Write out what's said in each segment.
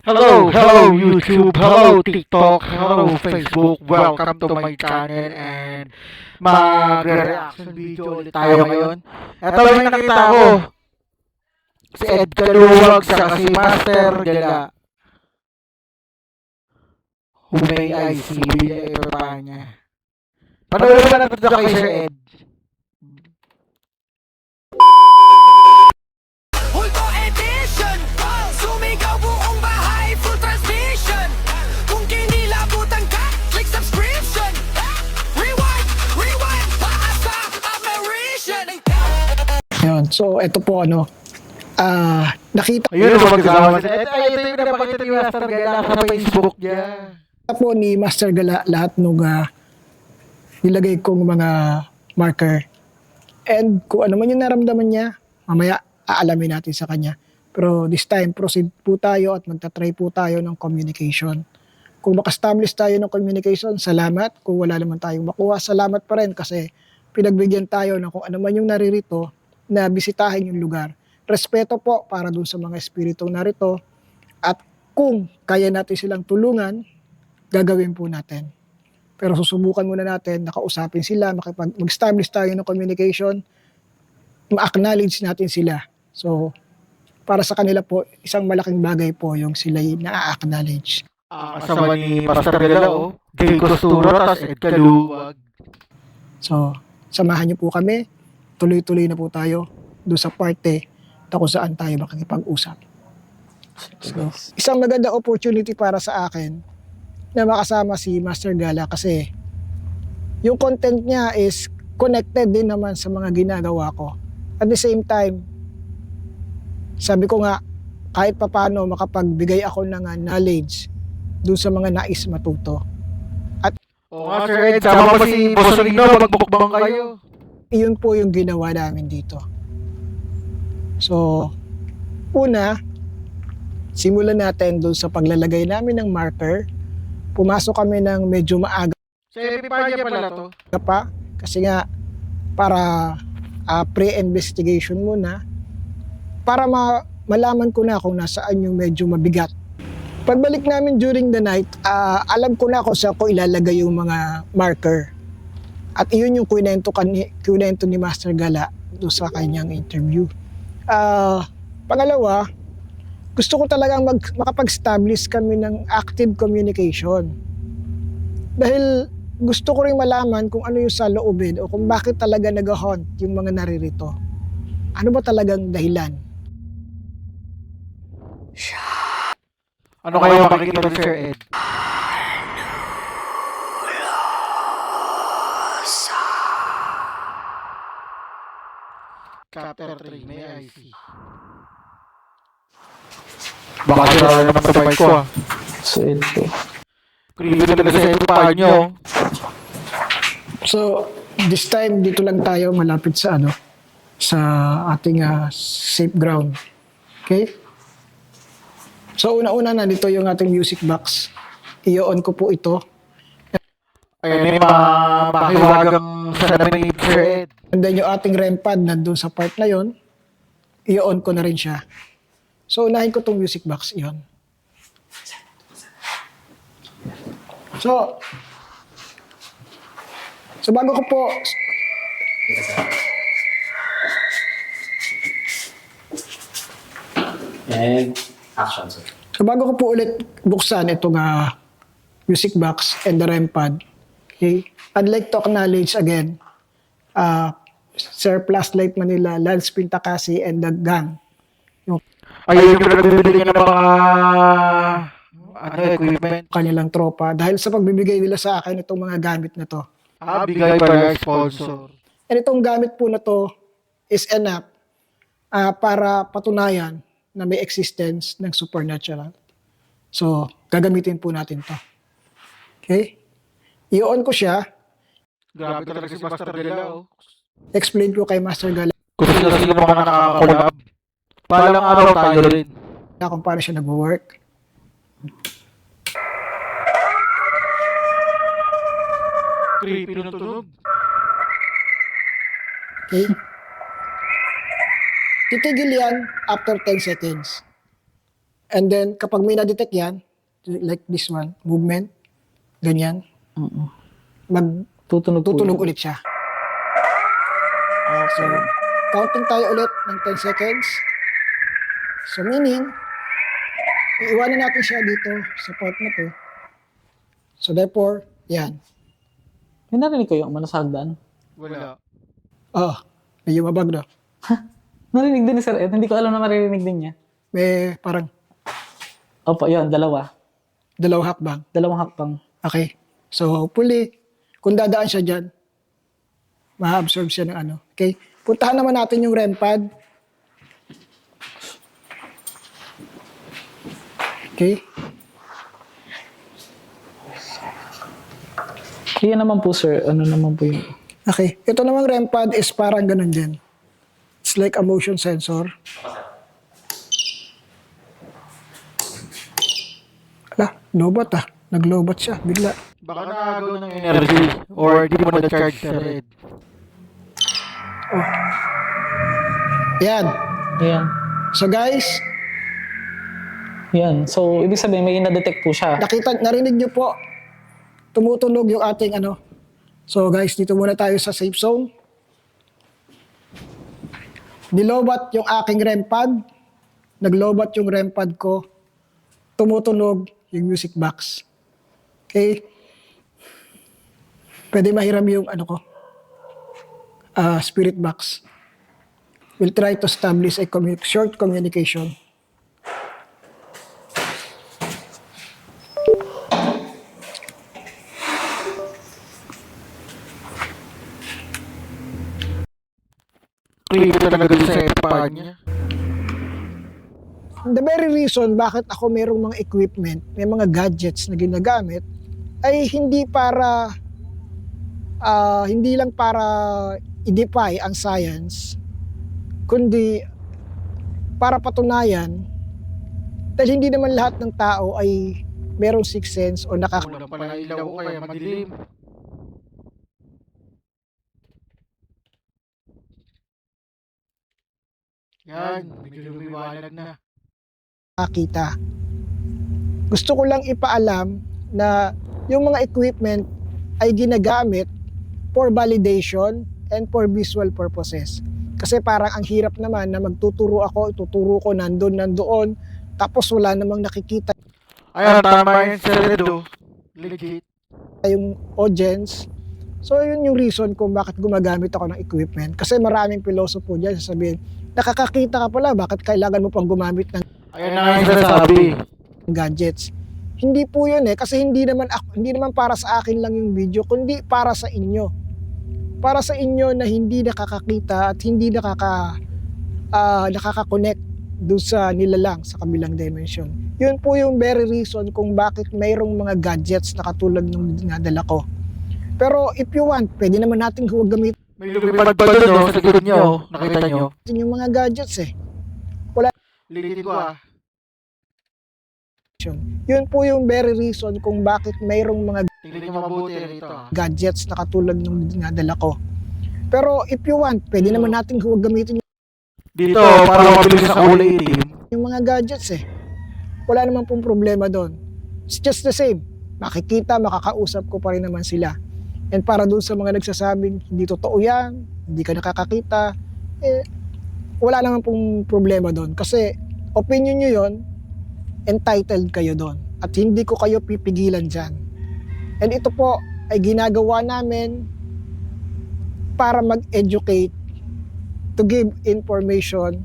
Hello YouTube, hello TikTok, hello Facebook. Welcome to my channel and magre-reaction video ulit tayo ngayon. Ito may nakita ko, si Ed Caluwag sa si Master Gala. Humay ay si Bila Ipapa niya. Panoorin ba natin ito kay Sir Ed? Hulto edition, sumigaw buong bahay, full transmission. Kung kinilabutan ka, click subscription. Rewind, rewind, taas sa apparition. Yun. So, ito po nakita Ayun ang magkasama si Ed. Ay, ito yung napakita ni Master Gala sa Facebook niya. po ni Master Gala lahat nung nilagay kong mga marker. And kung ano man yung naramdaman niya, mamaya aalamin natin sa kanya. Pero this time, proceed po tayo at magta-try po tayo ng communication. Kung maka-establish tayo ng communication, salamat. Kung wala naman tayong makuha, salamat pa rin kasi pinagbigyan tayo ng kung ano man yung naririto na bisitahin yung lugar. Respeto po para dun sa mga espiritong narito at kung kaya natin silang tulungan, gagawin po natin. Pero susubukan muna natin, nakausapin sila, mag-establish tayo ng communication, ma-acknowledge natin sila. So, para sa kanila po, isang malaking bagay po yung sila'y na-acknowledge. Kasama ni Master Gala, Jay Costura, tas Ed Caluwag. So, samahan niyo po kami, tuloy-tuloy na po tayo doon sa parte na kung saan tayo makikipag-usap. So, isang maganda opportunity para sa akin na makasama si Master Gala kasi yung content niya is connected din naman sa mga ginagawa ko. At the same time, sabi ko nga, kahit papano makapagbigay ako ng knowledge dun sa mga nais matuto. Oo nga, Sir Ed, sama mo si Bosolino, magbukbang kayo. Iyon po yung ginawa namin dito. So, una, simulan natin dun sa paglalagay namin ng marker. Pumasok kami ng medyo maaga Sa Epipanya pala to. pa kasi nga para pre-investigation muna para malaman ko na kung nasaan yung medyo mabigat. Pagbalik namin during the night, alam ko na kung saan ko ilalagay yung mga marker. At iyon yung kwento ni Master Gala doon sa kanyang interview. Pangalawa, gusto ko talagang makapag-establish kami ng active communication. Dahil gusto ko rin malaman kung ano yung sa loobin o kung bakit talaga nag-haunt yung mga naririto. Ano ba talagang dahilan? Ano kayo makikita ni Sir Ed? Chapter 3, may IC. Baka sila naman sa mic ko So ito. Creepy talaga sa Epipanya. So, this time dito lang tayo malapit sa sa ating safe ground. Okay? So, una-una na dito yung ating music box. I-on ko po ito. Ayun, may mahiwagang salamin ni Sir Ed. And then yung ating REM pad nandun sa part na yon, i-on ko na rin siya. So, unahin ko tong music box, iyon. So bago ko po And action, sir. So bago ko po ulit buksan itong music box and the REM pad, okay, I'd like to acknowledge again Sir Flashlight Manila, Lance Pintakasi, and the gang. Ayun yung nagbibigay ng mga equipment. Kanilang tropa dahil sa pagbibigay nila sa akin itong mga gamit na to. Bigay para sponsor. And itong gamit po na to is enough para patunayan na may existence ng supernatural. So, gagamitin po natin to. Okay? I-on ko siya. Grabe talaga si Master Gala. Explain ko kay Master Gala Kung sino mga nakakakolab. Palang araw tayo rin. kung paano siya nag-work. Creepy ng tunog. Okay? Titigil yan after 10 seconds. And then, kapag may na-detect yan, like this one, movement, ganyan, Tutunog po magtutunog yun. ulit siya. So, counting tayo ulit ng 10 seconds. So, meaning, iiwanan natin siya dito sa part na to. So, therefore, yan. May narinig kayo umano sa hagdan? Wala. Oh, medyo mabag na. Narinig din ni Sir Ed. Hindi ko alam na maririnig din niya. May parang Opo, yun. Dalawa. dalawang hakbang. Dalawang hakbang. Okay. So, hopefully, kung dadaan siya dyan, ma-absorb siya ng ano. Okay? Puntahan naman natin yung REM pad. Okay? Kaya naman po, sir. Ano naman po yun? Okay. Ito namang REM pad is parang ganun din. It's like a motion sensor. Ala, lobat ah. Naglobat siya, bigla. Baka nakagaw ng energy or di mo na-charge sa red. Yan. Ayan. So guys, Yan. So, ibig sabihin, may na-detect po siya. narinig nyo po, tumutunog yung ating ano. So guys, dito muna tayo sa safe zone. Nilobat yung aking REM pad. Naglobat yung REM pad ko. Tumutunog yung music box. Okay? Pwede mahiram yung ano ko, spirit box. We'll try to establish a short communication. Clear talaga dun sa iPad niya. The very reason bakit ako merong mga equipment, may mga gadgets na ginagamit, ay hindi para, hindi lang para i-defy ang science, kundi para patunayan dahil hindi naman lahat ng tao ay merong sixth sense o Kulang pala ilaw ko kaya madilim. Yan, medyo lumiwanag na. nakakita. Gusto ko lang ipaalam na yung mga equipment ay ginagamit for validation and for visual purposes. Kasi parang ang hirap naman na magtuturo ako, ituturo ko nandoon, tapos wala namang nakikita Ayan, tama yan sa red oh. Legit. yung audience. So yun yung reason kung bakit gumagamit ako ng equipment. Kasi maraming pilosopo dyan sasabihin, nakakakita ka pala, bakit kailangan mo pang gumamit ng Ayan na nga yung sinasabi. gadgets? Hindi po yun kasi hindi naman para sa akin lang yung video, kundi para sa inyo. Para sa inyo na hindi nakakakita at hindi nakaka-connect doon sa nilalang sa kabilang dimension. Yun po yung very reason kung bakit mayroong mga gadgets na katulad ng dinadala ko. Pero if you want, pwede naman natin huwag gamitin May lumipad pa doon oh, sa likod niyo oh. Nakita niyo? yung mga gadgets Legit ko ah. Yun po yung very reason kung bakit mayroong mga Tingnan niyo mabuti rito ah. gadgets na katulad ng dinadala ko. Pero if you want, pwede naman natin huwag gamitin Dito, para mabilis sa kulay itim. yung mga gadgets Wala naman pong problema doon. It's just the same. Makikita, makakausap ko pa rin naman sila. And para doon sa mga nagsasabing hindi totoo yan, hindi ka nakakakita, wala naman pong problema doon. Kasi opinion nyo yon, entitled kayo doon. At hindi ko kayo pipigilan dyan. And ito po ay ginagawa namin para mag-educate, to give information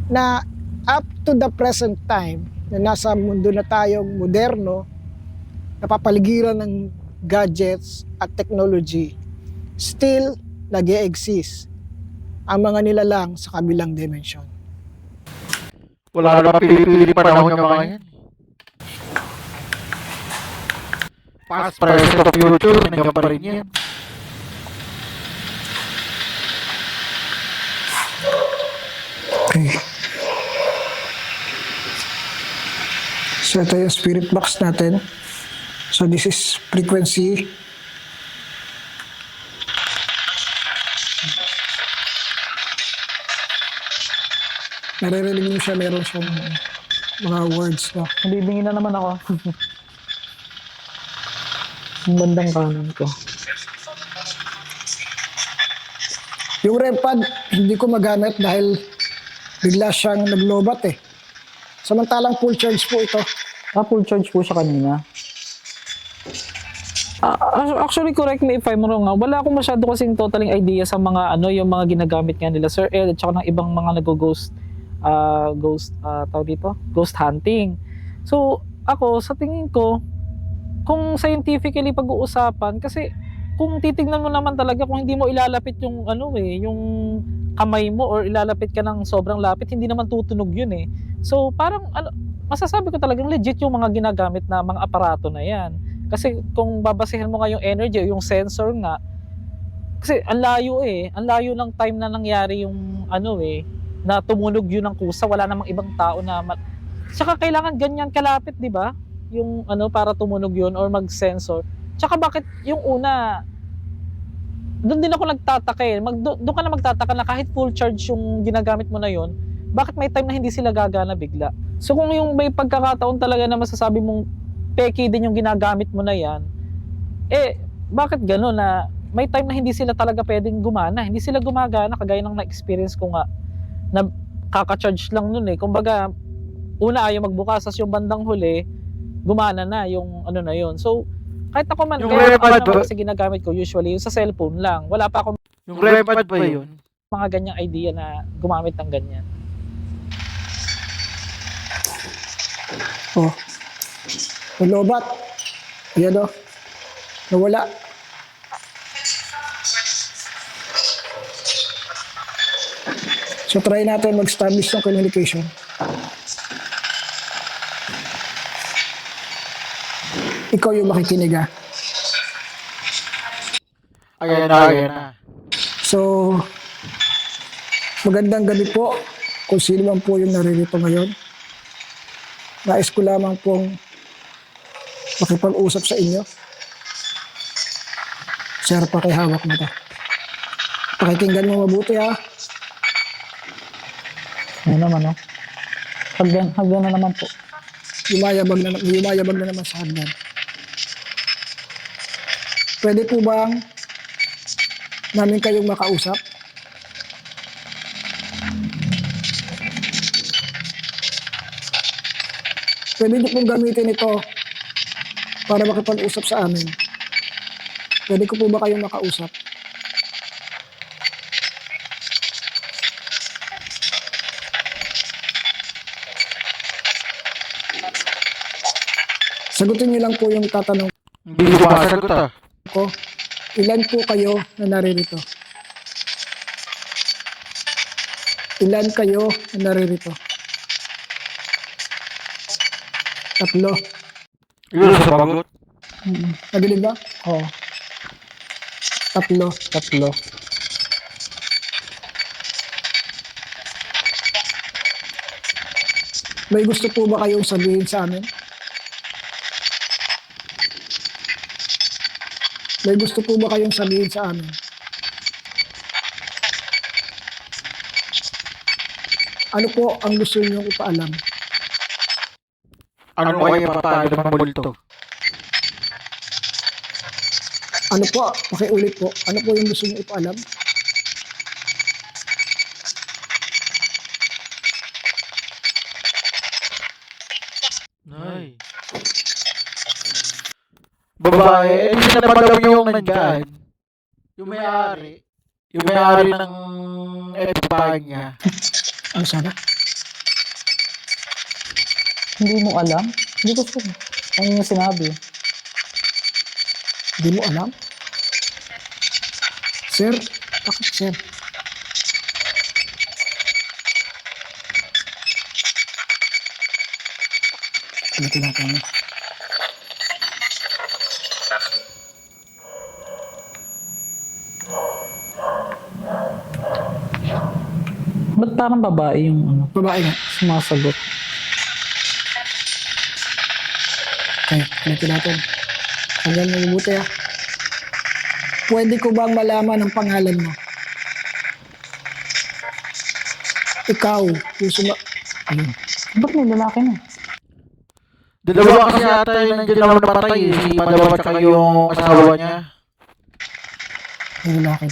na up to the present time na nasa mundo na tayong moderno, napapaligiran ng gadgets at technology, still nag-e-exist ang mga nilalang sa kabilang dimension. Wala na pili-pili panahon yung mga yan. Past, present, of future, nandiyan pa rin yan. Okay. So ito yung spirit box natin. So this is frequency. Naririnig mo siya, meron siyang mga words na. Nabibingi na naman ako. Ang bandang kanan ko. Yung REM pad, hindi ko magamit dahil bigla siyang naglobat eh. Samantalang full charge po ito. Full charge po siya kanina. Actually, correct me if I'm wrong. Wala akong masyado kasing totaling idea sa mga yung mga ginagamit nga nila Sir Ed at saka ng ibang mga nag-ghost ghost hunting. So, ako sa tingin ko kung scientifically pag-uusapan kasi kung titignan mo naman talaga kung hindi mo ilalapit yung yung kamay mo or ilalapit ka ng sobrang lapit, hindi naman tutunog yun eh. So, parang masasabi ko talagang legit yung mga ginagamit na mga aparato na yan. Kasi kung babasehan mo nga yung energy o yung sensor nga, kasi ang layo ng time na nangyari yung na tumunog yun ng kusa, wala namang ibang tao na tsaka kailangan ganyan kalapit, di ba? Yung para tumunog yun or mag-sensor. Tsaka bakit yung una, doon din ako nagtataka eh. Doon ka na magtataka na kahit full charge yung ginagamit mo na yun, bakit may time na hindi sila gagana bigla? So kung yung may pagkakataon talaga na masasabi mong peki din yung ginagamit mo na yan, bakit gano'n na may time na hindi sila talaga pwedeng gumana, hindi sila gumagana kagaya ng na-experience ko nga na kaka-charge lang nun eh. Kumbaga, una ayaw magbukas, as yung bandang huli, gumana na yung na yun. So, kahit ako man, Yung kaya REM pad naman ba? kasi ginagamit ko usually yung sa cellphone lang. Wala pa akong Yung REM pad ba yun? mga ganyang idea na gumamit ng ganyan. Oh. Nalobat. Ayan o. Nawala. So try natin mag-establish ng communication. Ikaw yung makikinig ah. Ayan na. So, magandang gabi po kung sino man po yung naririto ngayon. Nais ko lamang pong makipag-usap sa inyo. Sir, pakihawak mo ito. Pakikinggan mo mabuti ha. Ano naman hagdan na naman po. Yumayabag na naman sa hagdan. Pwede po bang namin kayong makausap? Pwede niyo pong gamitin ito para makipag-usap sa amin. Pwede ko po ba kayong makausap? Sagutin niyo lang po yung tatanong Hindi ko masagot ah. ko. Ilan po kayo na naririto? Ilan kayo na naririto? 3. Yun sa bagot. Nabilib ba? Oo. 3. Tatlo. May gusto po ba kayong sabihin sa amin? May gusto po ba kayong sabihin sa amin? Ano po ang gusto niyo ipaalam? Ano kaya papaano ng multo? Ano po? Pakiulit po. Ano po yung gusto niyo ipaalam? Nay. Babae, hindi na ba daw yung nandyan? Yung may-ari. Yung may-ari ng Epipanya. Ano sana? Hindi mo alam? Hindi ko sure. Ano yung sinabi? Hindi mo alam? Sir? Bakit sir? Ano tinatanong? Ba't parang babae yung Babae nga. sumasagot? Okay, ulitin natin. Hanggang mabuti ah. Pwede ko bang malaman ang pangalan mo? Ikaw, yung Ayun. Ba't may lalaki na? Dalawa kasi ata yung nandiyan naman napatay eh. Si Madam at saka yung asawa niya. Yung lalaki.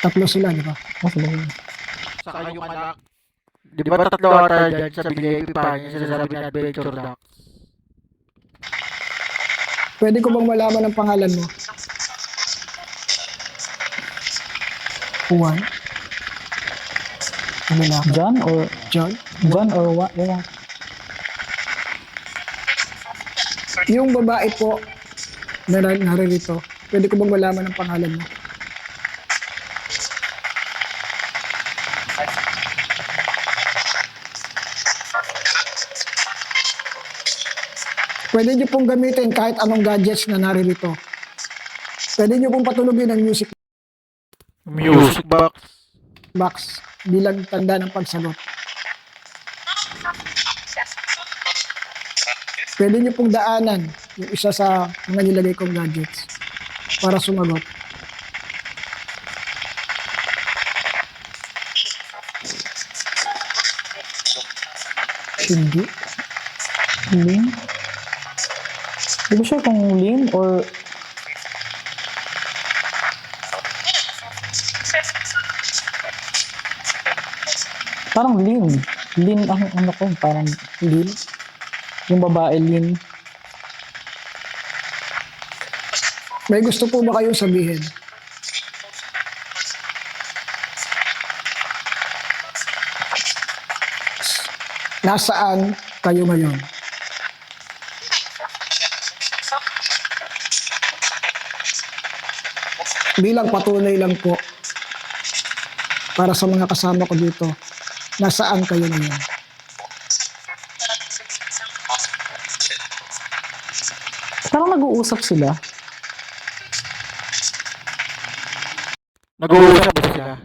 Tatlo sila, di ba? Oh, sila yun. Saka yung anak. Di ba tatlo ata dyan sa BJP pa niya sinasabi na Adventure Duck? Pwede ko bang malaman ang pangalan mo? Juan? Yung lalaki. John or what? Yeah. Yung babae po na naririto, pwede ko bang malaman ang pangalan mo? Pwede nyo pong gamitin kahit anong gadgets na naririto. Pwede nyo pong patulugin ang music Music box. box bilang tanda ng pagsagot. Pwede nyo pong daanan yung isa sa mga nilagay kong gadgets para sumagot. Hindi. Lean? Di ba siya kung lean or... Parang lean. Lean ang ano ko, parang lean. Yung babae lean. May gusto po ba kayong sabihin? Nasaan kayo ngayon? Bilang patunay lang po para sa mga kasama ko dito, nasaan kayo ngayon? Parang nag-uusap sila. Nag-uusap ba sila?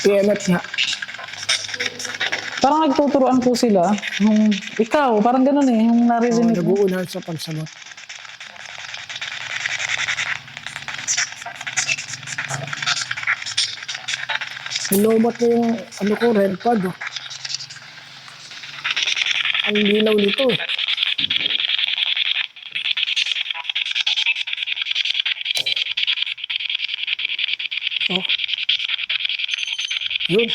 PMF nga. Parang nagtuturoan po sila. Yung, ikaw, parang ganun eh. Yung naririnig mo. Nag-uunahan sa pagsagot. Nilobat mo yung ano ko, REM pad. Oh. Ang linaw nito eh. Oh. Yun.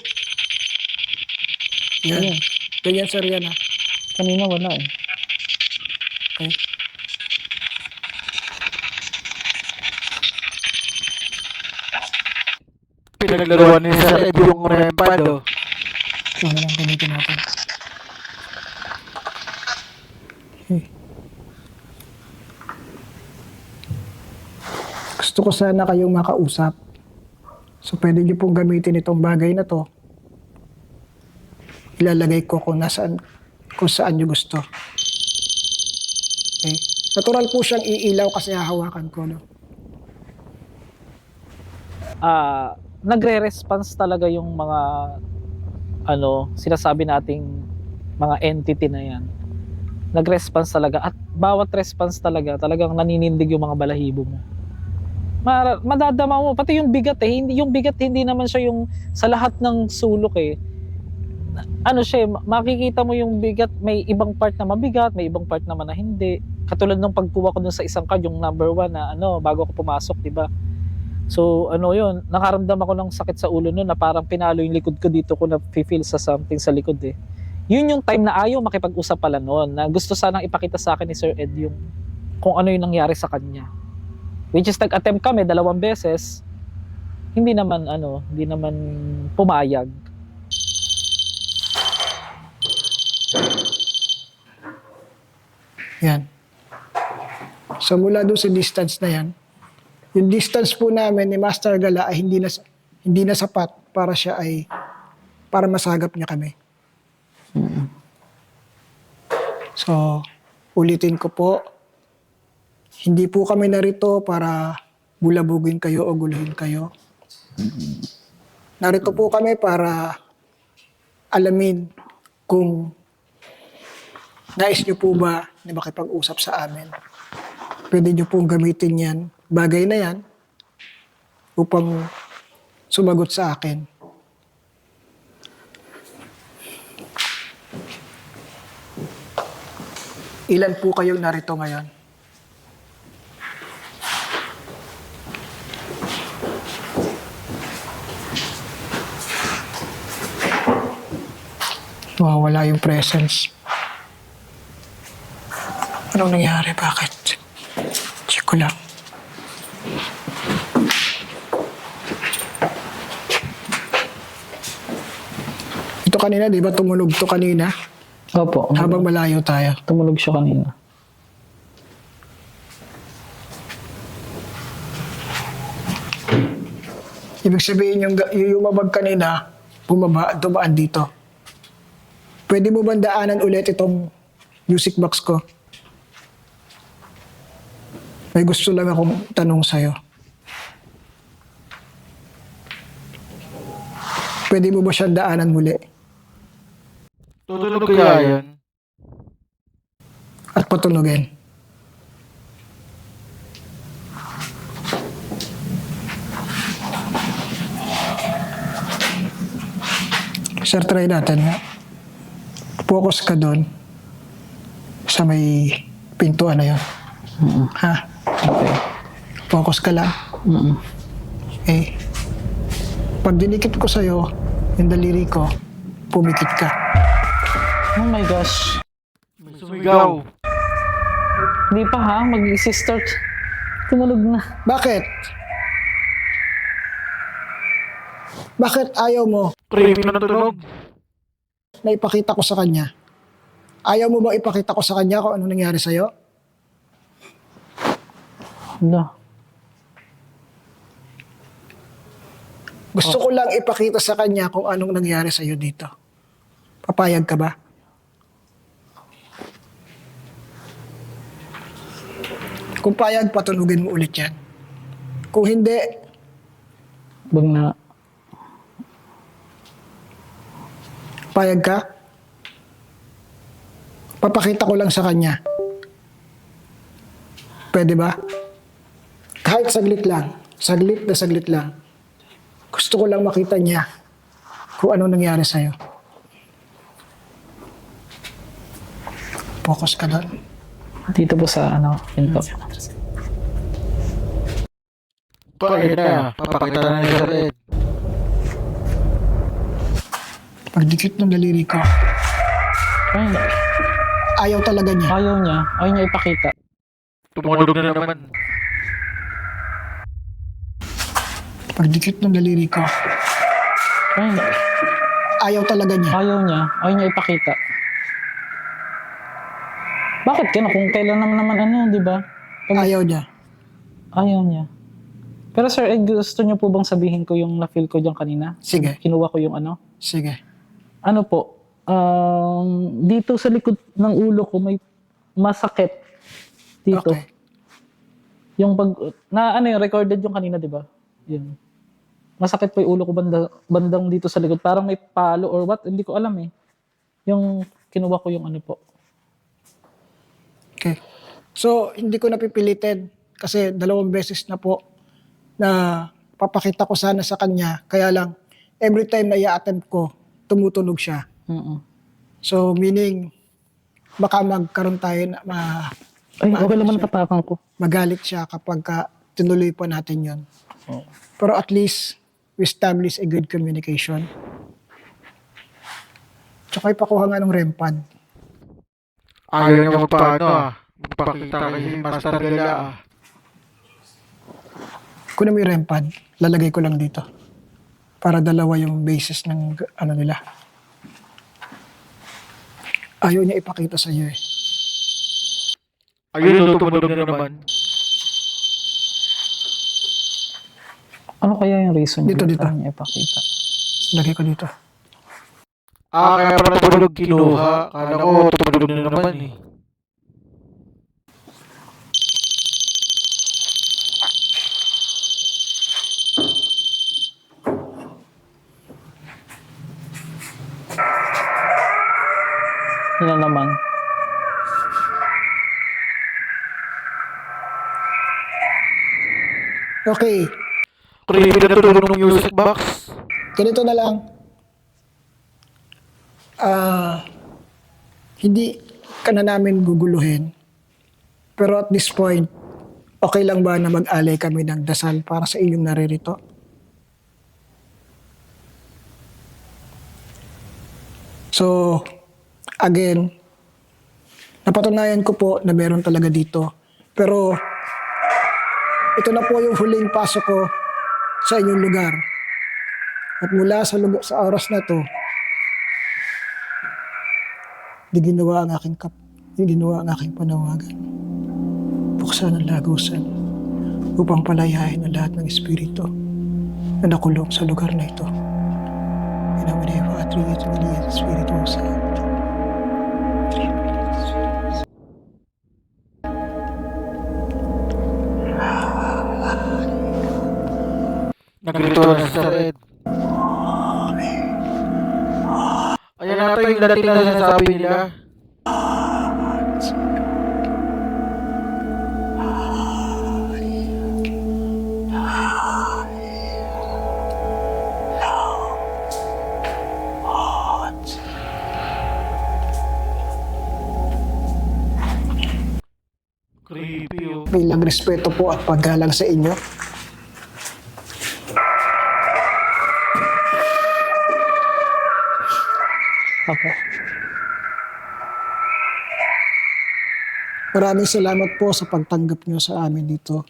Yan. Ayun. Ganyan sir yan ah. Kanina wala eh. Okay. Pinaglaruan ni Sir Ed yung rempad oh. Ito na lang gamitin natin. Okay. Gusto ko sana kayong makausap. So pwede niyo pong gamitin itong bagay na to. Ilalagay ko kung saan niyo gusto. Okay. Natural po siyang iilaw kasi hahawakan ko. No? Nagre-response talaga yung mga sinasabi nating mga entity na yan. Nag-response talaga at bawat response talagang naninindig yung mga balahibo mo. Madadama mo pati yung bigat hindi naman siya yung sa lahat ng sulok eh. Makikita mo yung bigat, may ibang part na mabigat, may ibang part naman na hindi. Katulad ng pagkuha ko dun sa isang card, yung number 1 na bago ako pumasok, di ba? So yun, nakaramdam ako ng sakit sa ulo noon na parang pinalo yung likod ko dito ko na feel sa something sa likod eh. Yun yung time na ayaw makipag-usap pala noon, na gusto sanang ipakita sa akin ni Sir Ed yung kung ano yung nangyari sa kanya. Which is nag-attempt kami 2 beses, hindi naman pumayag. Yan. So mula doon sa distance na yan, yung distance po namin ni Master Gala ay hindi na sapat para masagap niya kami. So, ulitin ko po, hindi po kami narito para bulabugin kayo o guluhin kayo. Narito po kami para alamin kung nais niyo po ba na makipag-usap sa amin. Pwede niyo pong gamitin yan, bagay na yan, upang sumagot sa akin Ilan po kayong narito ngayon? Wala yung presence. Anong nangyari? Bakit? Check ko lang. Ito kanina, di ba tumunog to kanina? Opo. Habang malayo tayo. Tumunog siya kanina. Ibig sabihin yung umabag kanina, dumaan dito. Pwede mo ba daanan ulit itong music box ko? May gusto lang akong tanong sa'yo. Pwede mo ba siyang daanan muli? Tutunog kaya yun? At patunogin? Sir, try natin nga. Focus ka doon sa may pintuan na yun. Ha? Okay. Focus ka lang. Okay. Pag dinikit ko sa'yo, yung daliri ko, pumikit ka. Oh my gosh. May sumigaw. Hindi pa ha, mag-start. Tumunog na. Bakit? Bakit ayaw mo Creepy na tunog. na ipakita ko sa kanya? Ayaw mo bang ipakita ko sa kanya kung ano nangyari sa'yo? Hala. Gusto ko lang ipakita sa kanya kung anong nangyari sa'yo dito. Papayag ka ba? Kung payag, patunugin mo ulit yan. Kung hindi, Bag na. payag ka, papakita ko lang sa kanya. Pwede ba? Kahit saglit lang. Saglit na saglit lang. Gusto ko lang makita niya kung ano nangyari sa'yo. Focus ka doon. Dito po sa pinto. Kaya na, papakita na ni Sir Ed. Pagdikit ng daliri ko, Ay, ayaw talaga niya. ayaw niya. Ayaw niya ipakita. Tumunog na naman. Pagdikit ng daliri ko, Ay, ayaw talaga niya. ayaw niya. Ayaw niya ipakita. Bakit kaya? Kung kailan naman di ba? Ayaw niya. Ayaw niya. Pero Sir Ed, gusto niyo po bang sabihin ko yung na-feel ko dyan kanina? Sige, Kinuha ko yung sige. Ano po, dito sa likod ng ulo ko may masakit. Dito. Okay. Yung yung recorded yung kanina, di ba? Yun. Masakit po yung ulo ko bandang dito sa likod. Parang may palo or what, hindi ko alam eh. Yung kinuha ko yung po. Okay. So, hindi ko napipilitin kasi 2 beses na po na papakita ko sana sa kanya. Kaya lang, every time na i-attempt ko, tumutunog siya. So, meaning, baka magkaroon tayo na Ay, okay naman tapakan ko. magalit siya kapag tinuloy pa natin yon. Pero at least, we establish a good communication. Tsaka ipakuha nga ng REM pad. Ayaw niya magpakita kay Master Gala. Kunin mo yung REM pad, lalagay ko lang dito. Para 2 yung basis ng nila. Ayaw niya ipakita sa iyo eh. Ayun, tumunog na naman. Ano kaya yung reason Dito, niya? dito. Ayaw niya ipakita. Lagay ko dito. Kaya pala tumunog kinuha. Kala ko tumunog na naman eh. Yun na naman. Okay, Creepy na tunog ng music box. ganito na lang. Hindi ka na namin guguluhin. Pero at this point, okay lang ba na mag-alay kami ng dasal para sa iyong naririto? So, again, napatunayan ko po na meron talaga dito. Pero, ito na po yung huling pasok ko sa inyong lugar. At mula sa oras na to, di ginawa ang aking panawagan. Buksan ang lagusan upang palayain ang lahat ng espiritu na nakulong sa lugar na ito. In the name of the Father, and of the Spirit, and of the Son. Nagrito na si Sir Ed. Ayan na yung dating na sinasabi nila. Creepy oh. Bilang respeto po at paggalang sa inyo, Opo. maraming salamat po sa pagtanggap nyo sa amin dito.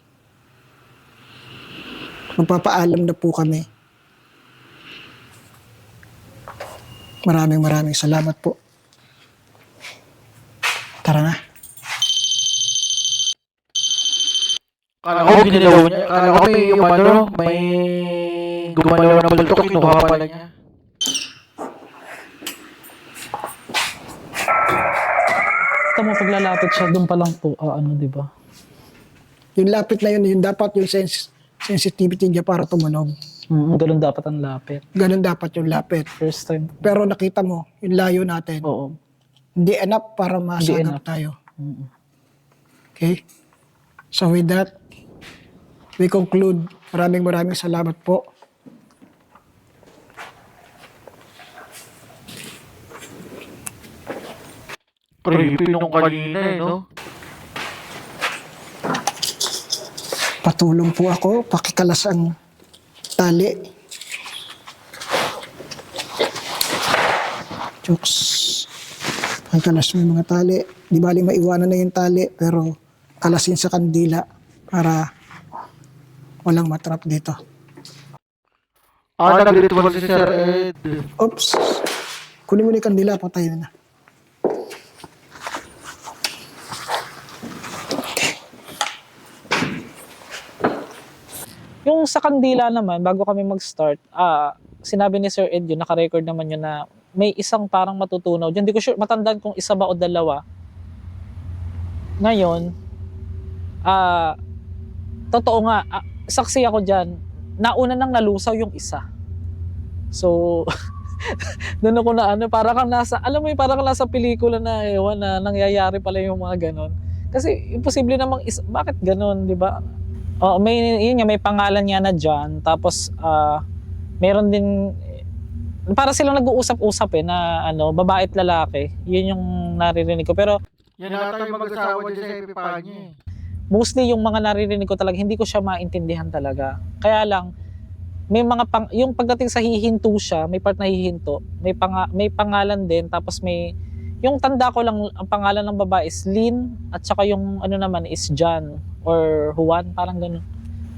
Magpapaalam na po kami. Maraming salamat po. Tara na. Kala ko ginilaw niya. Kala ko may yung ano, may gumalaw na bultok, kinuha pala niya. Ito mo, paglalapit siya, doon pa lang po, di ba? Yung lapit na yun dapat yung sensitivity niya para tumunog. Ganun dapat ang lapit. Ganun dapat yung lapit. First time. Pero nakita mo, yung layo natin, Oo. hindi enough para Hindi masagap enough. tayo. Okay? So with that, we conclude. Maraming salamat po. Creepy nung kanina eh, no? Patulong po ako, pakikalas ang tali. Jokes. Pakikalas mo yung mga tali. Di bali maiwanan na yung tali, pero kalasin sa kandila para walang matrap dito. Nag-ritual si Sir Ed. Oops. Kunin mo na yung kandila, patayin na. Yung sa kandila naman, bago kami mag-start, sinabi ni Sir Ed yun, naka-record naman yun na may isang parang matutunaw. Diyan, di ko sure, matandaan kung isa ba o dalawa. Ngayon, totoo nga, saksi ako dyan, nauna nang nalusaw yung isa. So, doon ako na para kang nasa, alam mo yung para kang nasa pelikula na ewan na nangyayari pala yung mga ganon. Kasi imposible namang bakit ganon, di ba? Yun nga, may pangalan niya na John, tapos meron din, para silang nag-uusap-usap na babae at lalaki. Yun yung naririnig ko. Pero Yan ata yung mag-asawa dyan sa Epipanya eh. mostly yung mga naririnig ko talaga, hindi ko siya maintindihan talaga. Kaya lang, may mga yung pagdating sa hihinto siya, may part na hihinto, may pangalan din, tapos yung tanda ko lang, ang pangalan ng babae is Lynn, at saka yung naman is John or Juan, parang gano'n.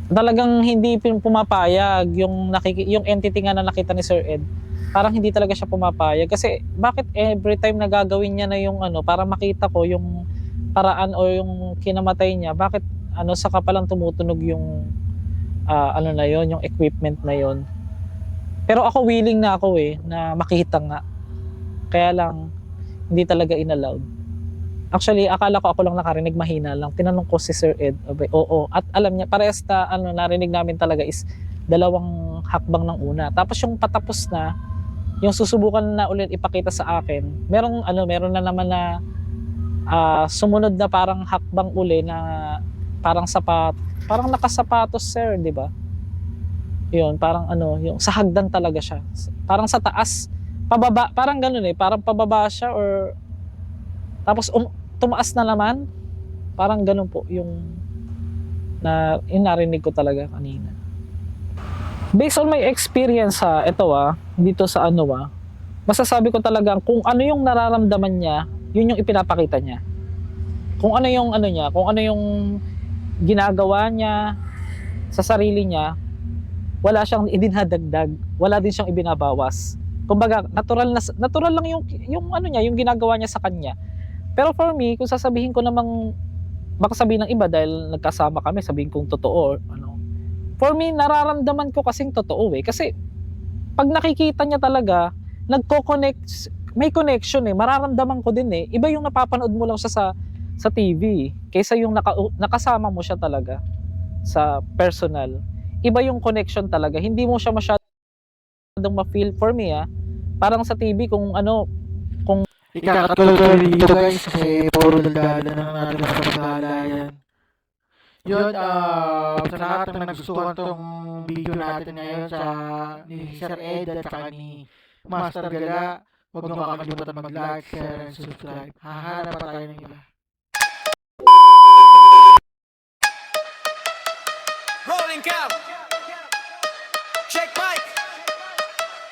Talagang hindi pumapayag yung entity nga na nakita ni Sir Ed. Parang hindi talaga siya pumapayag. Kasi bakit every time na gagawin niya na yung para makita ko yung paraan o yung kinamatay niya, bakit saka palang tumutunog yung na yon, yung equipment na yon. Pero ako willing na ako na makita nga. Kaya lang hindi talaga inallowed. Actually, akala ko ako lang nakarinig, mahina lang. Tinanong ko si Sir Ed, oo. At alam niya, parehas na narinig namin talaga is 2 hakbang ng una. Tapos yung patapos na, yung susubukan na ulit ipakita sa akin, meron na naman na sumunod na parang hakbang uli na parang parang nakasapatos, sir, di ba? Yun, parang yung sa hagdan talaga siya. Parang sa taas, pababa, parang ganun parang pababa siya or Tapos tumaas na naman. Parang ganun po yung narinig ko talaga kanina. Based on my experience dito sa masasabi ko talaga kung ano yung nararamdaman niya, yun yung ipinapakita niya. Kung ano yung kung ano yung ginagawa niya sa sarili niya, wala siyang idinadagdag, wala din siyang ibinabawas. Kumbaga, natural lang yung yung ginagawa niya sa kanya. Pero for me, kung sasabihin ko namang baka sabihin ng iba dahil nagkasama kami, sabihin kong totoo or For me, nararamdaman ko kasing totoo kasi pag nakikita niya talaga, may connection mararamdaman ko din Iba yung napapanood mo lang siya sa TV kaysa yung nakasama mo siya talaga sa personal. Iba yung connection talaga. Hindi mo siya masyadong ma-feel for me Parang sa TV kung Ikakatulad dito guys kasi puro daldala na natin sa pagkakalayan. Yun, sa lahat ng nagustuhan tong video natin ngayon ni Sir Ed at saka ni Master Gala, huwag nyo kakalimutan mag-like, share, and subscribe. Hahanap pa tayo ng iba. Rolling cam. Check mic.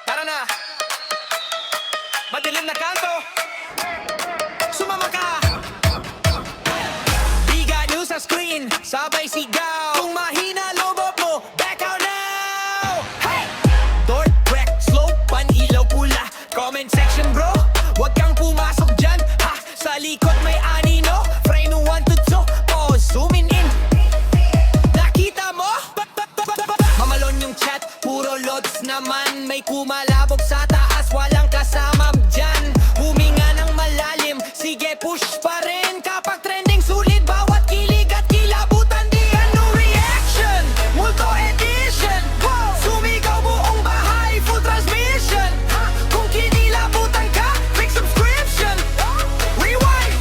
Tara na. Madilim na kanto. Sumama ka. Biga nyo sa screen. Sabay sigaw. Kung mahina lobot mo, back out now. Hey! Dork, wreck, slow, pan-ilaw pula. Comment section bro. Huwag kang pumasok dyan. Ha! Sa likod may anino. Frame 1 to 2. Pause. Zooming in. Nakita mo? Mamalon yung chat, puro loads naman. May kumalabog sa taas, walang kasama dyan. Huminga ng malalim, sige push pa rin. Kapag trending sulit, bawat kilig at kilabutan. Di ano reaction, multo edition. Sumigaw buong bahay, full transmission. Kung kinilabutan ka, click subscription. Rewind,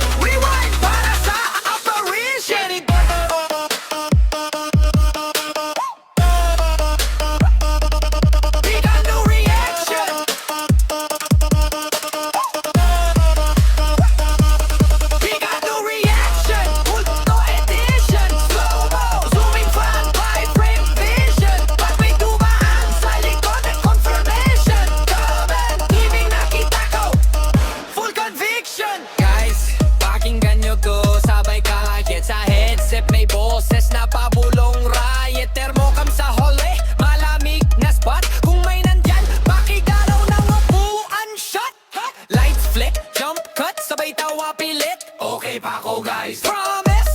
para sa apparition. Big ano reaction. Big ano reaction. Multo edition. Slow-mo, zooming fan by frame vision. Pag may dumaan sa likod ng confirmation. Comment, giving nakita ko. Full conviction. Guys, pakinggan nyo to. Sabay kahit sa headset may boses na pabulong riot. Thermocam sa hallway, malamig na spot. Kung may nandyan, pakigaraw ng upuan shot. Lights flick, jump cut, sabay tawa pilit. Okay pa ako guys. Promise,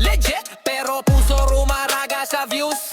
legit, pero puso rumaraga sa views.